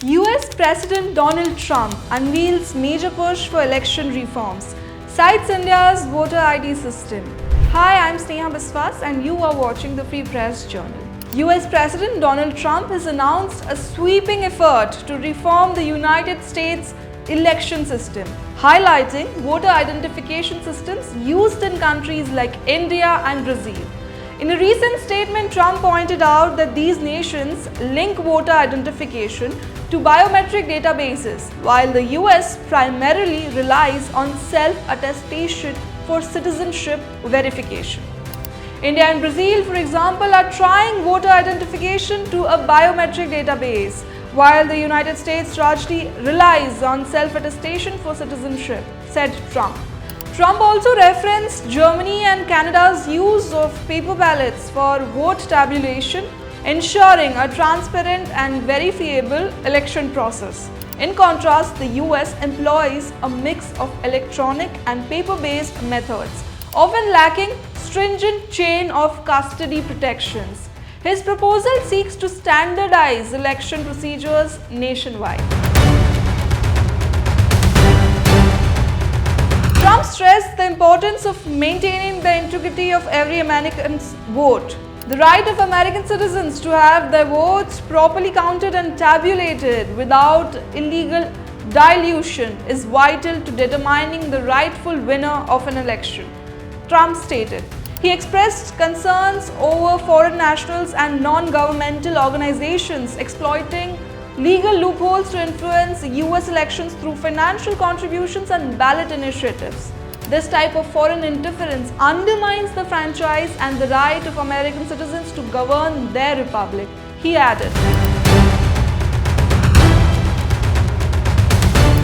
US President Donald Trump unveils major push for election reforms, cites India's voter ID system. Hi, I'm Sneha Biswas and you are watching the Free Press Journal. US President Donald Trump has announced a sweeping effort to reform the United States election system, highlighting voter identification systems used in countries like India and Brazil. In a recent statement, Trump pointed out that these nations link voter identification to biometric databases, while the US primarily relies on self-attestation for citizenship verification. India and Brazil, for example, are trying voter identification to a biometric database, while the United States largely relies on self-attestation for citizenship, said Trump. Trump also referenced Germany and Canada's use of paper ballots for vote tabulation, ensuring a transparent and verifiable election process. In contrast, the US employs a mix of electronic and paper-based methods, often lacking stringent chain of custody protections. His proposal seeks to standardize election procedures nationwide. Trump stressed the importance of maintaining the integrity of every American's vote. The right of American citizens to have their votes properly counted and tabulated without illegal dilution is vital to determining the rightful winner of an election, Trump stated. He expressed concerns over foreign nationals and non-governmental organizations exploiting legal loopholes to influence US elections through financial contributions and ballot initiatives. This type of foreign interference undermines the franchise and the right of American citizens to govern their republic, he added.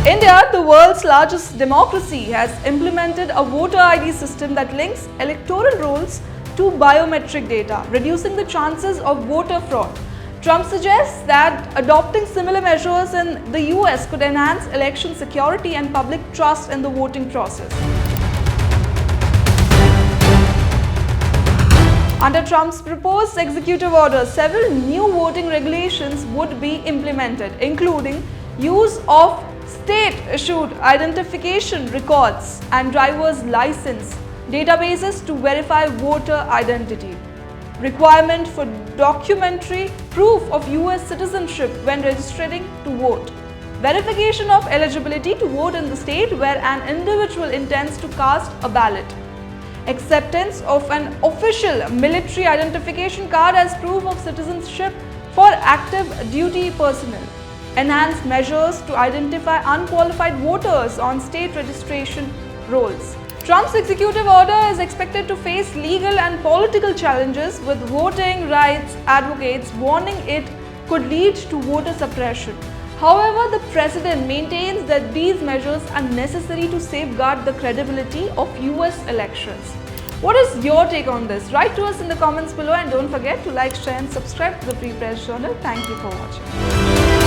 India, the world's largest democracy, has implemented a voter ID system that links electoral rolls to biometric data, reducing the chances of voter fraud. Trump suggests that adopting similar measures in the US could enhance election security and public trust in the voting process. Under Trump's proposed executive order, several new voting regulations would be implemented, including use of state-issued identification records and driver's license databases to verify voter identity, requirement for documentary proof of US citizenship when registering to vote, verification of eligibility to vote in the state where an individual intends to cast a ballot, acceptance of an official military identification card as proof of citizenship for active duty personnel, enhanced measures to identify unqualified voters on state registration rolls. Trump's executive order is expected to face legal and political challenges, with voting rights advocates warning it could lead to voter suppression. However, the president maintains that these measures are necessary to safeguard the credibility of US elections. What is your take on this? Write to us in the comments below and don't forget to like, share and subscribe to the Free Press Journal. Thank you for watching.